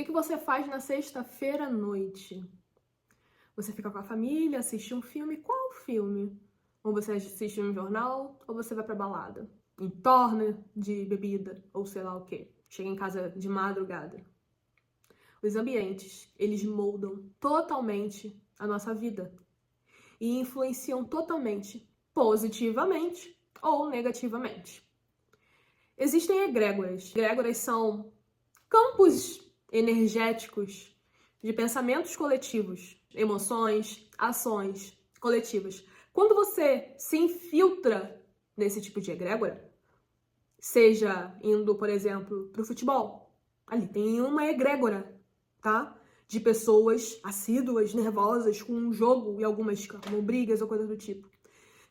O que você faz na sexta-feira à noite? Você fica com a família, assiste um filme? Qual filme? Ou você assiste um jornal, ou você vai pra balada? Entorna de bebida, ou sei lá o quê. Chega em casa de madrugada. Os ambientes, eles moldam totalmente a nossa vida e influenciam totalmente, positivamente ou negativamente. Existem egrégoras. Egrégoras são campos energéticos de pensamentos coletivos, emoções, ações coletivas. Quando você se infiltra nesse tipo de egrégora, seja indo, por exemplo, para o futebol, ali tem uma egrégora, tá? De pessoas assíduas, nervosas com um jogo e algumas como brigas ou coisas do tipo.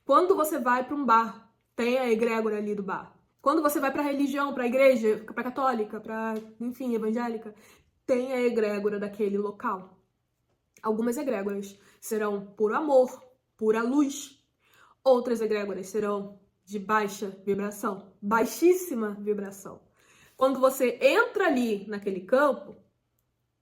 Quando você vai para um bar, tem a egrégora ali do bar. Quando você vai para a religião, para a igreja, para a católica, para, enfim, evangélica, tem a egrégora daquele local. Algumas egrégoras serão puro amor, pura luz. Outras egrégoras serão de baixa vibração, baixíssima vibração. Quando você entra ali naquele campo,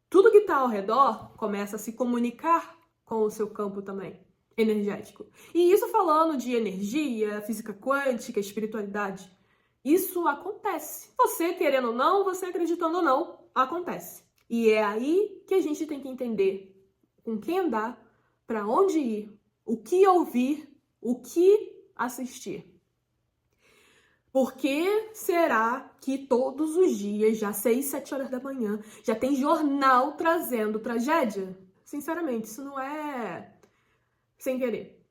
tudo que está ao redor começa a se comunicar com o seu campo também, energético. E isso falando de energia, física quântica, espiritualidade. Isso acontece. Você querendo ou não, você acreditando ou não, acontece. E é aí que a gente tem que entender com quem andar, para onde ir, o que ouvir, o que assistir. Por que será que todos os dias, já 6, 7 horas da manhã, já tem jornal trazendo tragédia? Sinceramente, isso não é sem querer.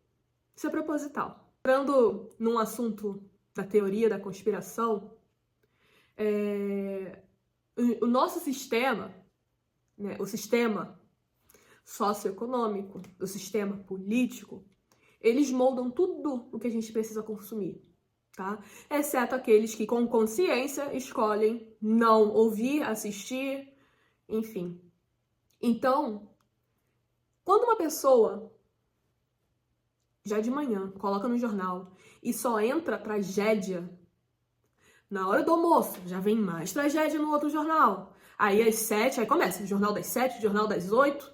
Isso é proposital. Entrando num assunto da teoria da conspiração, o nosso sistema, né, o sistema socioeconômico, o sistema político, eles moldam tudo o que a gente precisa consumir, tá? Exceto aqueles que com consciência escolhem não ouvir, assistir, enfim. Então, quando uma pessoa já de manhã coloca no jornal e só entra tragédia, na hora do almoço já vem mais tragédia no outro jornal. Aí às 7, aí começa o jornal das 7, o jornal das 8.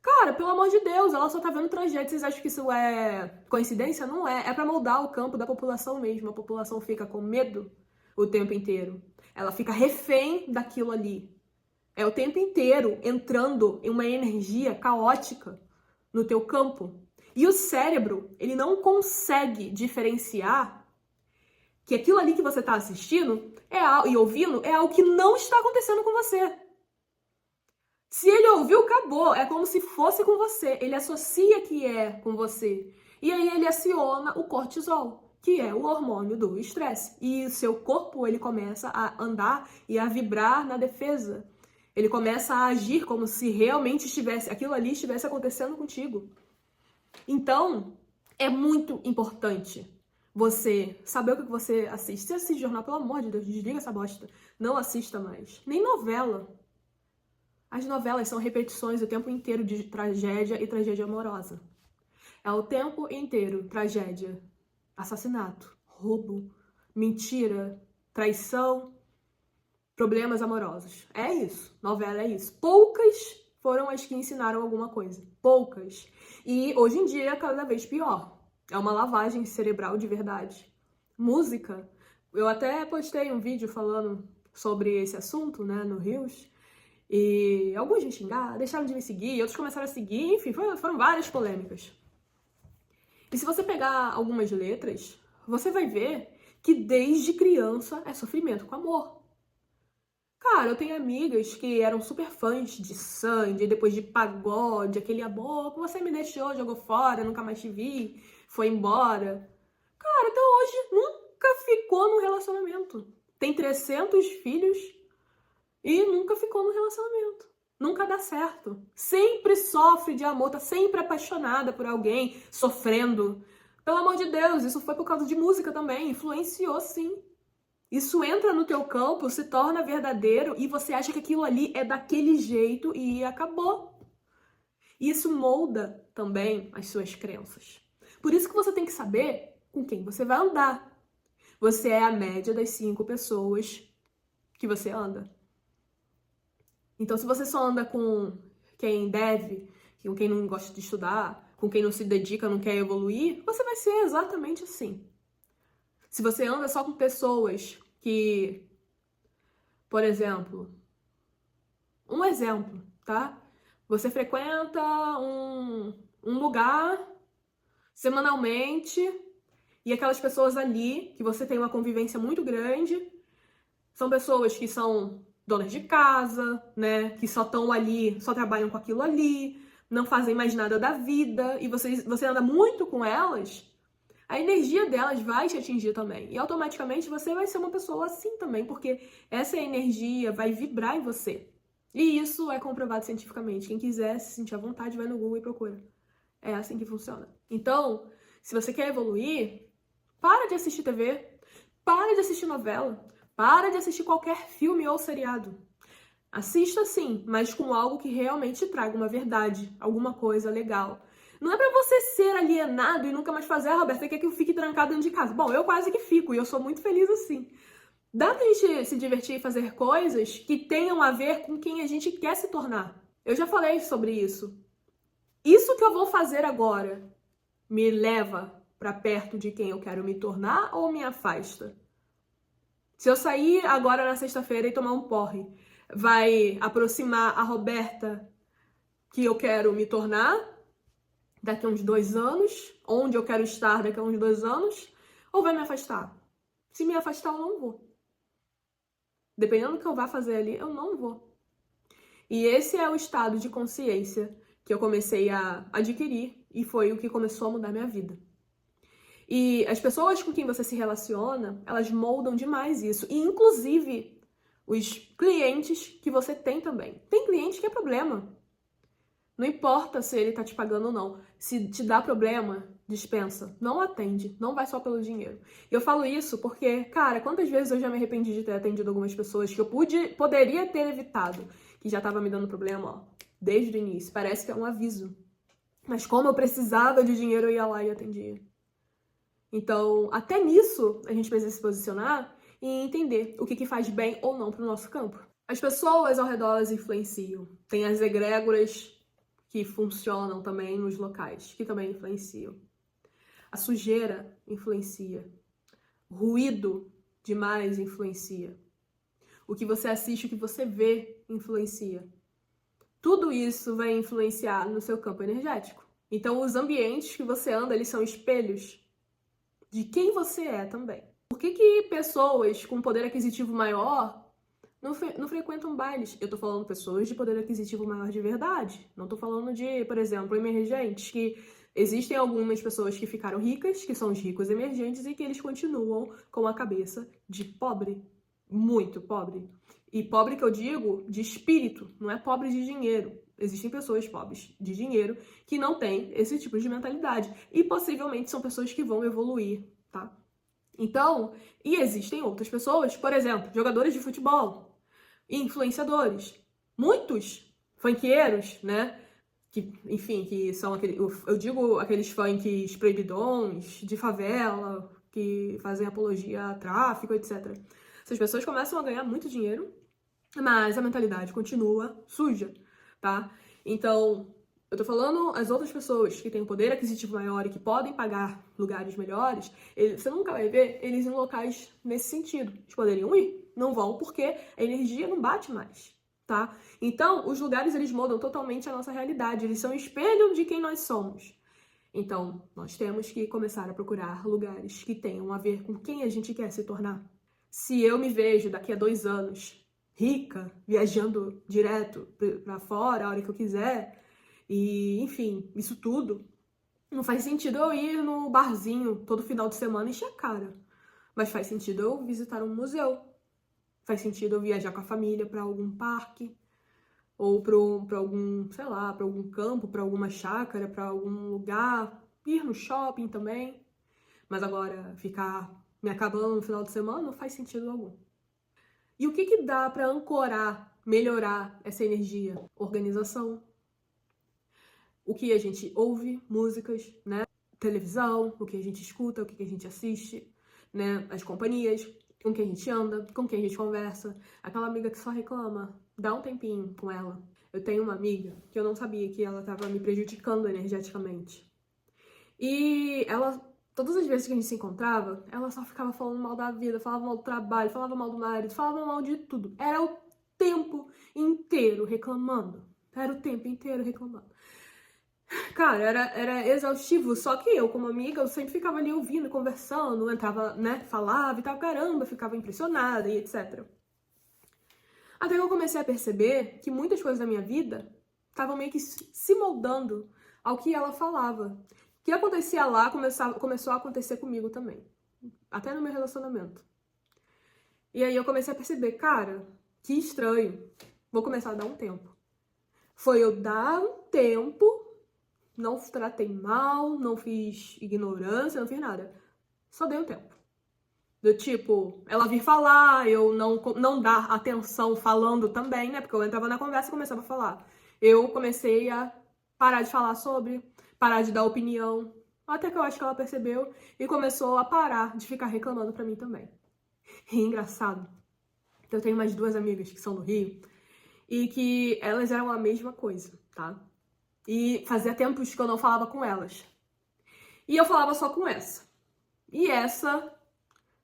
Cara, pelo amor de Deus, ela só tá vendo tragédia. Vocês acham que isso é coincidência? Não é. É pra moldar o campo da população mesmo. A população fica com medo o tempo inteiro. Ela fica refém daquilo ali. É o tempo inteiro entrando em uma energia caótica no teu campo. E o cérebro, ele não consegue diferenciar que aquilo ali que você tá assistindo e ouvindo é algo que não está acontecendo com você. Se ele ouviu, acabou. É como se fosse com você. Ele associa que é com você. E aí ele aciona o cortisol, que é o hormônio do estresse. E o seu corpo, ele começa a andar e a vibrar na defesa. Ele começa a agir como se realmente aquilo ali estivesse acontecendo contigo. Então, é muito importante você saber o que você assiste. Se assiste jornal, pelo amor de Deus, desliga essa bosta. Não assista mais. Nem novela. As novelas são repetições o tempo inteiro de tragédia e tragédia amorosa. É o tempo inteiro tragédia, assassinato, roubo, mentira, traição, problemas amorosos. É isso. Novela é isso. Poucas foram as que ensinaram alguma coisa. Poucas. E hoje em dia é cada vez pior. É uma lavagem cerebral de verdade. Música. Eu até postei um vídeo falando sobre esse assunto, né, no Reels. E alguns me xingaram, deixaram de me seguir, outros começaram a seguir, enfim, foram várias polêmicas. E se você pegar algumas letras, você vai ver que desde criança é sofrimento com amor. Cara, eu tenho amigas que eram super fãs de Sandy, depois de Pagode, aquele amor que você me deixou, jogou fora, nunca mais te vi, foi embora. Cara, até hoje nunca ficou num relacionamento. Tem 300 filhos e nunca ficou no relacionamento. Nunca dá certo. Sempre sofre de amor, tá sempre apaixonada por alguém, sofrendo. Pelo amor de Deus, isso foi por causa de música também. Influenciou, sim. Isso entra no teu campo, se torna verdadeiro e você acha que aquilo ali é daquele jeito e acabou. Isso molda também as suas crenças. Por isso que você tem que saber com quem você vai andar. Você é a média das 5 pessoas que você anda. Então, se você só anda com quem deve, com quem não gosta de estudar, com quem não se dedica, não quer evoluir, você vai ser exatamente assim. Se você anda só com pessoas que, por exemplo, um exemplo, tá? Você frequenta um lugar semanalmente e aquelas pessoas ali, que você tem uma convivência muito grande, são pessoas que são donas de casa, né? Que só estão ali, só trabalham com aquilo ali, não fazem mais nada da vida, e você anda muito com elas, a energia delas vai te atingir também. E automaticamente você vai ser uma pessoa assim também, porque essa energia vai vibrar em você. E isso é comprovado cientificamente. Quem quiser se sentir à vontade, vai no Google e procura. É assim que funciona. Então, se você quer evoluir, para de assistir TV, para de assistir novela, para de assistir qualquer filme ou seriado. Assista sim, mas com algo que realmente traga uma verdade, alguma coisa legal. Não é pra você ser alienado e nunca mais fazer, Roberto, você quer que eu fique trancado dentro de casa? Bom, eu quase que fico e eu sou muito feliz assim. Dá pra gente se divertir e fazer coisas que tenham a ver com quem a gente quer se tornar. Eu já falei sobre isso. Isso que eu vou fazer agora me leva pra perto de quem eu quero me tornar ou me afasta? Se eu sair agora na sexta-feira e tomar um porre, vai aproximar a Roberta que eu quero me tornar daqui a uns 2 anos, onde eu quero estar daqui a uns 2 anos, ou vai me afastar? Se me afastar, eu não vou. Dependendo do que eu vá fazer ali, eu não vou. E esse é o estado de consciência que eu comecei a adquirir e foi o que começou a mudar minha vida. E as pessoas com quem você se relaciona, elas moldam demais isso. E, inclusive, os clientes que você tem também. Tem cliente que é problema. Não importa se ele tá te pagando ou não. Se te dá problema, dispensa. Não atende. Não vai só pelo dinheiro. E eu falo isso porque, cara, quantas vezes eu já me arrependi de ter atendido algumas pessoas que eu poderia ter evitado, que já tava me dando problema, ó, desde o início. Parece que é um aviso. Mas como eu precisava de dinheiro, eu ia lá e atendia. Então, até nisso, a gente precisa se posicionar e entender o que faz bem ou não pro nosso campo. As pessoas ao redor, elas influenciam. Tem as egrégoras que funcionam também nos locais, que também influenciam. A sujeira influencia. O ruído demais influencia. O que você assiste, o que você vê, influencia. Tudo isso vai influenciar no seu campo energético. Então, os ambientes que você anda, eles são espelhos de quem você é também. Por que pessoas com poder aquisitivo maior não frequentam bailes? Eu tô falando pessoas de poder aquisitivo maior de verdade. Não tô falando de, por exemplo, emergentes, que existem algumas pessoas que ficaram ricas, que são os ricos emergentes, e que eles continuam com a cabeça de pobre. Muito pobre. E pobre que eu digo de espírito, não é pobre de dinheiro. Existem pessoas pobres de dinheiro que não têm esse tipo de mentalidade. E possivelmente são pessoas que vão evoluir, tá? Então, e existem outras pessoas, por exemplo, jogadores de futebol, influenciadores, muitos funkeiros, né? Que, enfim, que são aqueles, eu digo aqueles funks proibidões, de favela, que fazem apologia a tráfico, etc. Essas pessoas começam a ganhar muito dinheiro, mas a mentalidade continua suja, tá? Então, eu tô falando as outras pessoas que têm um poder aquisitivo maior e que podem pagar lugares melhores, você nunca vai ver eles em locais nesse sentido. Eles poderiam ir, não vão, porque a energia não bate mais, tá? Então, os lugares, eles mudam totalmente a nossa realidade, eles são espelho de quem nós somos. Então, nós temos que começar a procurar lugares que tenham a ver com quem a gente quer se tornar. Se eu me vejo daqui a 2 anos rica, viajando direto pra fora a hora que eu quiser, e enfim, isso tudo, não faz sentido eu ir no barzinho todo final de semana e encher a cara. Mas faz sentido eu visitar um museu. Faz sentido eu viajar com a família pra algum parque, ou pra algum, sei lá, pra algum campo, pra alguma chácara, pra algum lugar, ir no shopping também. Mas agora, ficar me acabando no final de semana não faz sentido algum. E o que dá pra ancorar, melhorar essa energia? Organização. O que a gente ouve, músicas, né? Televisão, o que a gente escuta, o que a gente assiste, né? As companhias, com quem a gente anda, com quem a gente conversa. Aquela amiga que só reclama. Dá um tempinho com ela. Eu tenho uma amiga que eu não sabia que ela tava me prejudicando energeticamente. E ela, todas as vezes que a gente se encontrava, ela só ficava falando mal da vida, falava mal do trabalho, falava mal do marido, falava mal de tudo. Era o tempo inteiro reclamando. Era o tempo inteiro reclamando. Cara, era exaustivo, só que eu, como amiga, eu sempre ficava ali ouvindo, conversando, entrava, né, falava e tal, caramba, ficava impressionada e etc. Até que eu comecei a perceber que muitas coisas da minha vida estavam meio que se moldando ao que ela falava. O que acontecia lá começou a acontecer comigo também. Até no meu relacionamento. E aí eu comecei a perceber, cara, que estranho. Vou começar a dar um tempo. Foi eu dar um tempo, não tratei mal, não fiz ignorância, não fiz nada. Só dei um tempo. Do tipo, ela vir falar, eu não dar atenção falando também, né? Porque eu entrava na conversa e começava a falar. Eu comecei a parar de falar sobre, parar de dar opinião. Até que eu acho que ela percebeu e começou a parar de ficar reclamando pra mim também. E engraçado, eu tenho mais duas amigas que são do Rio e que elas eram a mesma coisa, tá? E fazia tempos que eu não falava com elas. E eu falava só com essa. E essa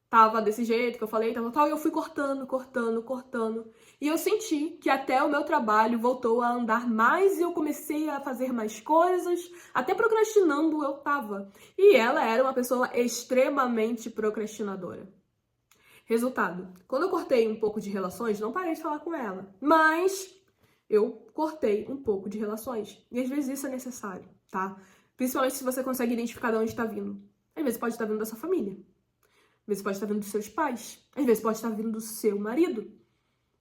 tava desse jeito que eu falei, tal, e eu fui cortando. E eu senti que até o meu trabalho voltou a andar mais e eu comecei a fazer mais coisas, até procrastinando eu tava. E ela era uma pessoa extremamente procrastinadora. Resultado, quando eu cortei um pouco de relações, não parei de falar com ela, mas eu cortei um pouco de relações. E às vezes isso é necessário, tá? Principalmente se você consegue identificar de onde está vindo. Às vezes pode estar vindo da sua família. Às vezes pode estar vindo dos seus pais. Às vezes pode estar vindo do seu marido.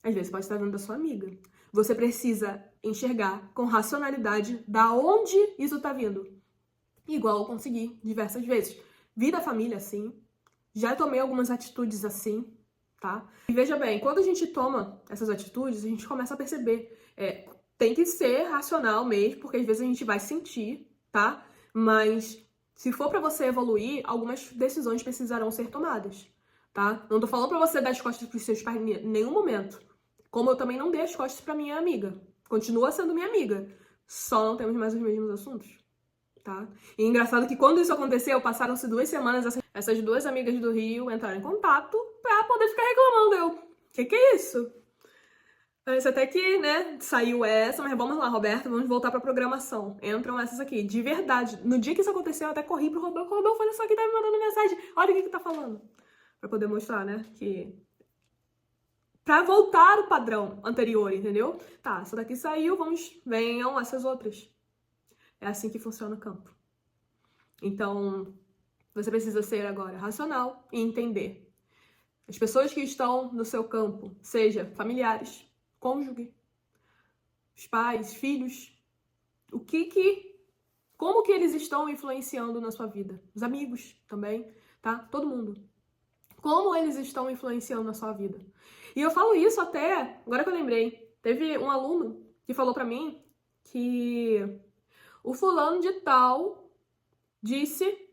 Às vezes pode estar vindo da sua amiga. Você precisa enxergar com racionalidade da onde isso está vindo. Igual eu consegui diversas vezes. Vi da família assim. Já tomei algumas atitudes assim, tá? E veja bem, quando a gente toma essas atitudes, a gente começa a perceber. Tem que ser racional mesmo, porque às vezes a gente vai sentir, tá? Mas se for pra você evoluir, algumas decisões precisarão ser tomadas, tá? Não tô falando pra você dar as costas pros seus pais em nenhum momento. Como eu também não dei as costas pra minha amiga. Continua sendo minha amiga. Só não temos mais os mesmos assuntos, tá? E engraçado que quando isso aconteceu, passaram-se 2 semanas, essas duas amigas do Rio entraram em contato pra poder ficar reclamando. Eu, que é isso? Parece até que, né, saiu essa, mas vamos lá, Roberto, vamos voltar pra programação. Entram essas aqui, de verdade. No dia que isso aconteceu, eu até corri pro Rodolfo. Rodolfo, olha só quem tá me mandando mensagem. Olha o que tá falando. Pra poder mostrar, né, que... Pra voltar o padrão anterior, entendeu? Tá, essa daqui saiu, venham essas outras. É assim que funciona o campo. Então, você precisa ser agora racional e entender. As pessoas que estão no seu campo, seja familiares, cônjuge, os pais, filhos, como que eles estão influenciando na sua vida? Os amigos também, tá? Todo mundo. Como eles estão influenciando na sua vida? E eu falo isso até, agora que eu lembrei, teve um aluno que falou pra mim que o fulano de tal disse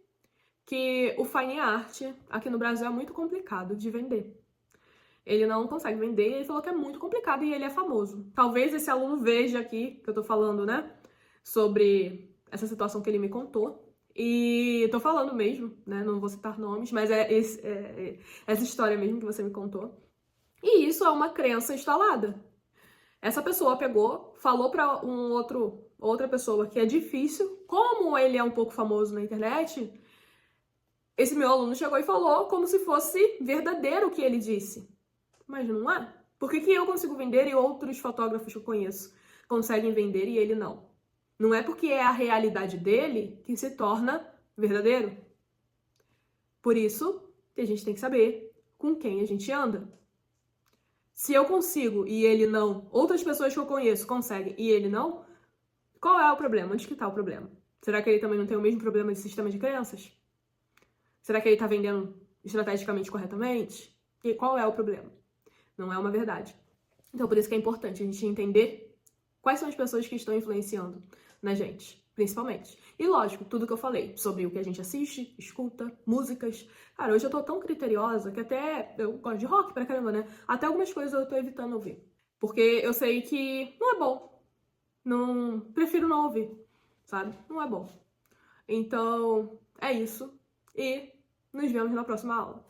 que o fine art aqui no Brasil é muito complicado de vender. Ele não consegue vender, ele falou que é muito complicado e ele é famoso. Talvez esse aluno veja aqui, que eu tô falando, né, sobre essa situação que ele me contou. E tô falando mesmo, né, não vou citar nomes, mas é essa história mesmo que você me contou. E isso é uma crença instalada. Essa pessoa pegou, falou pra outra pessoa que é difícil, como ele é um pouco famoso na internet, esse meu aluno chegou e falou como se fosse verdadeiro o que ele disse. Mas não é. Por que eu consigo vender e outros fotógrafos que eu conheço conseguem vender e ele não? Não é porque é a realidade dele que se torna verdadeiro. Por isso que a gente tem que saber com quem a gente anda. Se eu consigo e ele não, outras pessoas que eu conheço conseguem e ele não, qual é o problema? Onde que tá o problema? Será que ele também não tem o mesmo problema de sistema de crenças? Será que ele tá vendendo estrategicamente corretamente? E qual é o problema? Não é uma verdade. Então, por isso que é importante a gente entender quais são as pessoas que estão influenciando na gente, principalmente. E lógico, tudo que eu falei sobre o que a gente assiste, escuta, músicas. Cara, hoje eu tô tão criteriosa que até eu gosto de rock pra caramba, né? Até algumas coisas eu tô evitando ouvir. Porque eu sei que não é bom. Não, prefiro não ouvir, sabe? Não é bom. Então, é isso. E nos vemos na próxima aula.